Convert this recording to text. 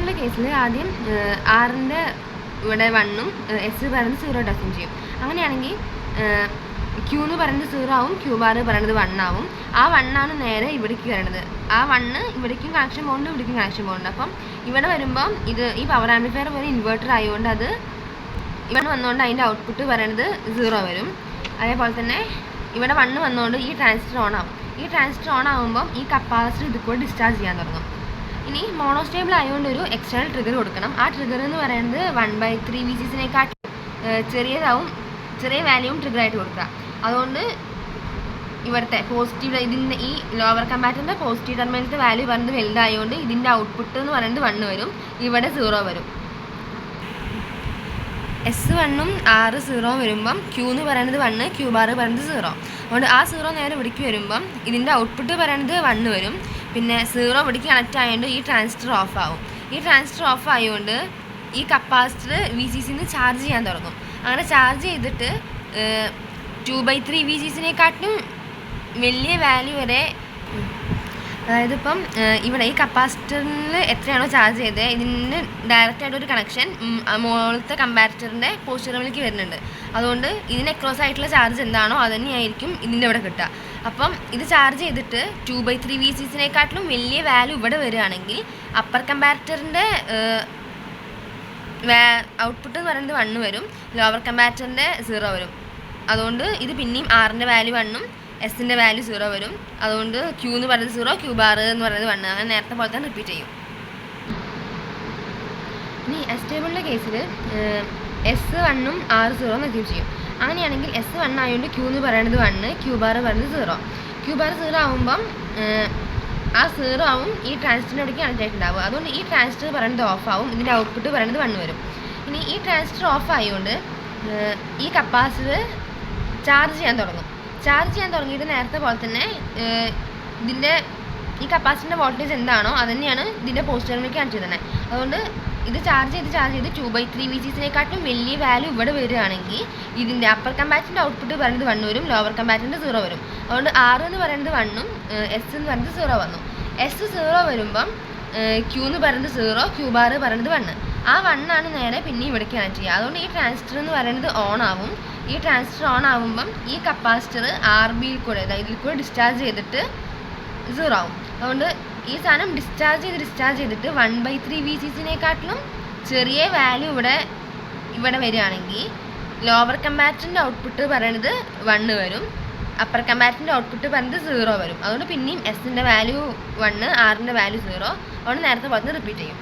അൺസ്റ്റേബിളിൻ്റെ കേസിൽ ആദ്യം ആറിൻ്റെ ഇവിടെ 1ഉം എസ് പറയുന്നത് 0 അസ്യൂം ചെയ്യും. അങ്ങനെയാണെങ്കിൽ ക്യൂ എന്ന് പറയുന്നത് 0 ആവും, ക്യൂ ബാർ പറയുന്നത് 1 ആവും. ആ 1 ആണ് നേരെ ഇവിടേക്ക് വരണത്. ആ 1 ഇവിടേക്കും കണക്ഷൻ പോകുന്നുണ്ട്, ഇവിടേക്കും കണക്ഷൻ പോകുന്നുണ്ട്. അപ്പം ഇവിടെ വരുമ്പം ഈ പവർ ആംപ്ലിഫയർ പോലെ ഇൻവെർട്ടർ ആയതുകൊണ്ട് അത് ഇവിടെ വന്നുകൊണ്ട് അതിൻ്റെ ഔട്ട്പുട്ട് പറയണത് 0 വരും. അതേപോലെ തന്നെ ഇവിടെ 1 വന്നുകൊണ്ട് ഈ ട്രാൻസിസ്റ്റർ ഓൺ ആവും. ഈ ട്രാൻസിസ്റ്റർ ഓൺ ആകുമ്പം ഈ കപ്പാസിറ്റർ ഇത് കൂടെ ഡിസ്ചാർജ് ചെയ്യാൻ തുടങ്ങും. ഇനി മോണോസ്റ്റേബിൾ ആയതുകൊണ്ട് ഒരു എക്സ്റ്റേണൽ ട്രിഗർ കൊടുക്കണം. ആ ട്രിഗർ എന്ന് പറയുന്നത് 1/3 VCCനേക്കാൾ ചെറിയ വാല്യൂവും ട്രിഗറായിട്ട് കൊടുക്കുക. അതുകൊണ്ട് ഇവിടുത്തെ പോസിറ്റീവ് ഇതിൻ്റെ ഈ ലോവർ കമ്പാറ്ററിൻ്റെ പോസിറ്റീവ് ടെർമിനലിൻ്റെ വാല്യൂ പറയുന്നത് വലുതായതുകൊണ്ട് ഇതിൻ്റെ ഔട്ട്പുട്ട് എന്ന് പറയുന്നത് 1 വരും, ഇവിടെ 0 വരും. S1ഉം R0 വരുമ്പം ക്യൂ എന്ന് പറയുന്നത് 1, ക്യൂ ബാർ പറയുന്നത് 0. അതുകൊണ്ട് ആ 0 നേരെ ഇവിടേക്ക് വരുമ്പം ഇതിൻ്റെ ഔട്ട്പുട്ട് പറയുന്നത് 1 വരും. പിന്നെ 0 ഇവിടേക്ക് കണക്റ്റ് ആയതുകൊണ്ട് ഈ ട്രാൻസിസ്റ്റർ ഓഫ് ആവും. ഈ ട്രാൻസിസ്റ്റർ ഓഫ് ആയതുകൊണ്ട് ഈ കപ്പാസിറ്റർ VCCന്ന് ചാർജ് ചെയ്യാൻ തുടങ്ങും. അങ്ങനെ ചാർജ് ചെയ്തിട്ട് 2/3 VCCനേക്കാട്ടും വലിയ വാല്യൂ വരെ, അതായത് ഇപ്പം ഇവിടെ ഈ കപ്പാസിറ്ററിൽ എത്രയാണോ ചാർജ് ചെയ്തത് ഇതിന് ഡയറക്റ്റായിട്ടൊരു കണക്ഷൻ മുകളിലത്തെ കമ്പാരിറ്ററിൻ്റെ പോസ്റ്റ് ടെർമിനലിലേക്ക് വരുന്നുണ്ട്. അതുകൊണ്ട് ഇതിന് അക്രോസ് ആയിട്ടുള്ള ചാർജ് എന്താണോ അത് തന്നെയായിരിക്കും ഇതിൻ്റെ ഇവിടെ കിട്ടുക. അപ്പം ഇത് ചാർജ് ചെയ്തിട്ട് 2/3 VCCനേക്കാട്ടിലും വലിയ വാല്യൂ ഇവിടെ വരികയാണെങ്കിൽ അപ്പർ കമ്പാരിറ്ററിൻ്റെ ഔട്ട്പുട്ട് എന്ന് പറയുന്നത് 1 വരും, ലോവർ കമ്പാരിറ്ററിൻ്റെ 0 വരും. അതുകൊണ്ട് ഇത് പിന്നെയും ആറിൻ്റെ വാല്യൂ 1ഉം എസിൻ്റെ വാല്യൂ 0 വരും. അതുകൊണ്ട് ക്യൂ എന്ന് പറയുന്നത് 0, ക്യൂ ബാർ എന്ന് പറയുന്നത് 1. അങ്ങനെ നേരത്തെ പോലെ തന്നെ റിപ്പീറ്റ് ചെയ്യും. ഇനി അൺസ്റ്റേബിളിൻ്റെ കേസിൽ S1ഉം R0 അസ്യൂം ചെയ്യും. അങ്ങനെയാണെങ്കിൽ S1 ആയതുകൊണ്ട് ക്യൂ എന്ന് പറയുന്നത് 1, ക്യൂ ബാർ പറയുന്നത് 0. ക്യൂ ബാർ 0 ആകുമ്പം ആ 0 ആവും ഈ ട്രാൻസിസ്റ്ററിൻ്റെ ഇടയ്ക്ക് കണക്റ്റ് ആയിട്ടുണ്ടാവും. അതുകൊണ്ട് ഈ ട്രാൻസിസ്റ്റർ പറയുന്നത് ഓഫ് ആവും, ഇതിൻ്റെ ഔട്ട്പുട്ട് പറയുന്നത് 1 വരും. ഇനി ഈ ട്രാൻസിസ്റ്റർ ഓഫ് ആയതുകൊണ്ട് ഈ കപ്പാസിറ്റർ ചാർജ് ചെയ്യാൻ തുടങ്ങിയിട്ട് നേരത്തെ പോലെ തന്നെ ഈ കപ്പാസിറ്ററിൻ്റെ വോൾട്ടേജ് എന്താണോ അത് തന്നെയാണ് ഇതിൻ്റെ പോസ്റ്റ് ടെർമിനലിലേക്ക് കണക്ട് ചെയ്തത്. അതുകൊണ്ട് ഇത് ചാർജ് ചെയ്ത് 2/3 VCCനേക്കാട്ടും വലിയ വാല്യൂ ഇവിടെ വരികയാണെങ്കിൽ ഇതിൻ്റെ അപ്പർ കമ്പാറ്ററിൻ്റെ ഔട്ട്പുട്ട് പറയുന്നത് 1 വരും, ലോവർ കമ്പാറ്ററിൻ്റെ 0 വരും. അതുകൊണ്ട് R എന്ന് പറയുന്നത് 1ഉം എസ് എന്ന് പറയുന്നത് 0 വന്നു. S0 വരുമ്പം ക്യൂ എന്ന് പറയുന്നത് 0, ക്യൂ ബാർ പറയുന്നത് 1. ആ 1 ആണ് നേരെ പിന്നെ ഇവിടേക്ക് കണക്ട് ചെയ്യുക. അതുകൊണ്ട് ഈ ട്രാൻസിസ്റ്റർ എന്ന് പറയുന്നത് ഓൺ ആവും. ഈ ട്രാൻസിസ്റ്റർ ഓൺ ആവുമ്പം ഈ കപ്പാസിറ്റർ RBയിൽ കൂടെ, അതായത് ഇതിൽ കൂടെ ഡിസ്ചാർജ് ചെയ്തിട്ട് 0 ആവും. അതുകൊണ്ട് ഈ സാധനം ഡിസ്ചാർജ് ചെയ്തിട്ട് 1/3 VCCനേക്കാട്ടിലും ചെറിയ വാല്യൂ ഇവിടെ വരികയാണെങ്കിൽ ലോവർ കമ്പാറ്ററിൻ്റെ ഔട്ട്പുട്ട് പറയണത് 1 വരും, അപ്പർ കമ്പാറ്ററിൻ്റെ ഔട്ട്പുട്ട് പറയുന്നത് 0 വരും. അതുകൊണ്ട് പിന്നെയും എസിൻ്റെ വാല്യൂ 1, ആറിൻ്റെ വാല്യൂ 0. അതുകൊണ്ട് നേരത്തെ പറഞ്ഞ് റിപ്പീറ്റ് ചെയ്യും.